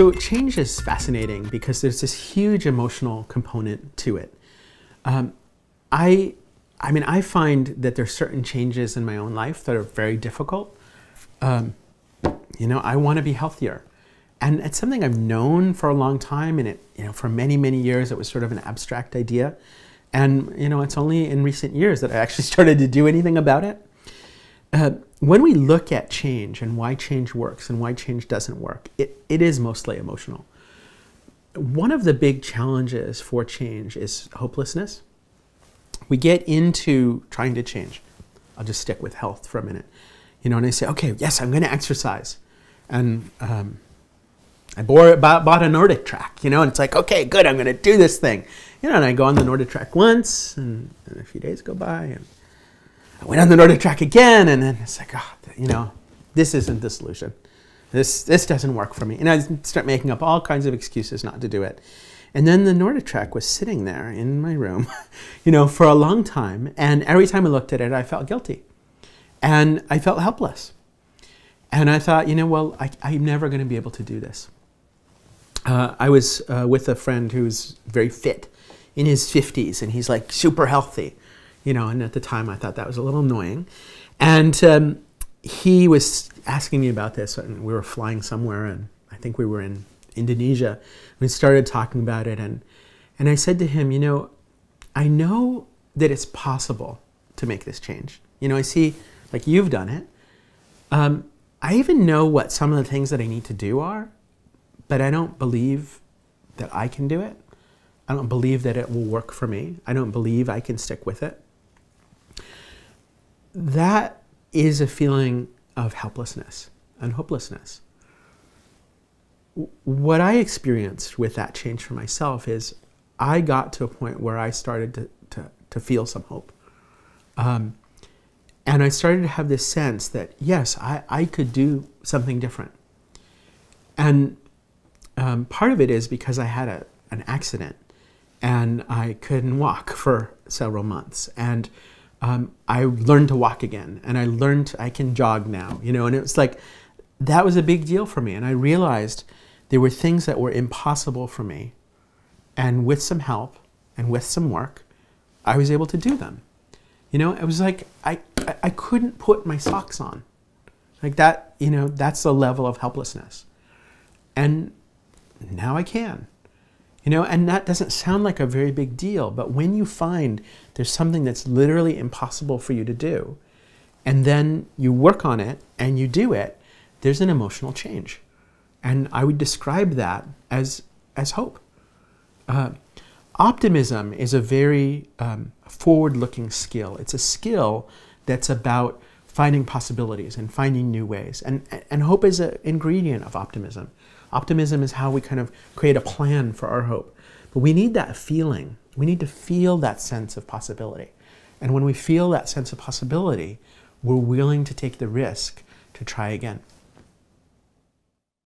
So change is fascinating because there's this huge emotional component to it. I mean, I find that there's certain changes in my own life that are very difficult. You know, I want to be healthier. And it's something I've known for a long time, and for many, many years, it was sort of an abstract idea. And, it's only in recent years that I actually started to do anything about it. When we look at change and why change works and why change doesn't work, it is mostly emotional. One of the big challenges for change is hopelessness. We get into trying to change. I'll just stick with health for a minute. And I say, okay, yes, I'm going to exercise. And I bought a Nordic track, and it's like, okay, good, I'm going to do this thing. And I go on the Nordic track once, and a few days go by, and I went on the Nordic track again, and then it's like, this isn't the solution. This doesn't work for me. And I start making up all kinds of excuses not to do it. And then the Nordic track was sitting there in my room, for a long time. And every time I looked at it, I felt guilty. And I felt helpless. And I thought, well, I'm never going to be able to do this. I was with a friend who's very fit, in his 50s, and he's like super healthy, and at the time I thought that was a little annoying. And he was asking me about this, and we were flying somewhere, and I think we were in Indonesia. We started talking about it, and I said to him, I know that it's possible to make this change. I see, like, you've done it. I even know what some of the things that I need to do are, but I don't believe that I can do it. I don't believe that it will work for me. I don't believe I can stick with it. That is a feeling of helplessness and hopelessness. What I experienced with that change for myself is I got to a point where I started to feel some hope. And I started to have this sense that, yes, I could do something different. And part of it is because I had an accident and I couldn't walk for several months. And I learned to walk again, and I learned I can jog now, and it was like, that was a big deal for me. And I realized there were things that were impossible for me. And with some help and with some work, I was able to do them. It was like I couldn't put my socks on. Like that, that's the level of helplessness. And now I can. And that doesn't sound like a very big deal, but when you find there's something that's literally impossible for you to do, and then you work on it and you do it, there's an emotional change. And I would describe that as hope. Optimism is a very forward-looking skill. It's a skill that's about finding possibilities and finding new ways. And hope is an ingredient of optimism. Optimism is how we kind of create a plan for our hope. But we need that feeling. We need to feel that sense of possibility. And when we feel that sense of possibility, we're willing to take the risk to try again.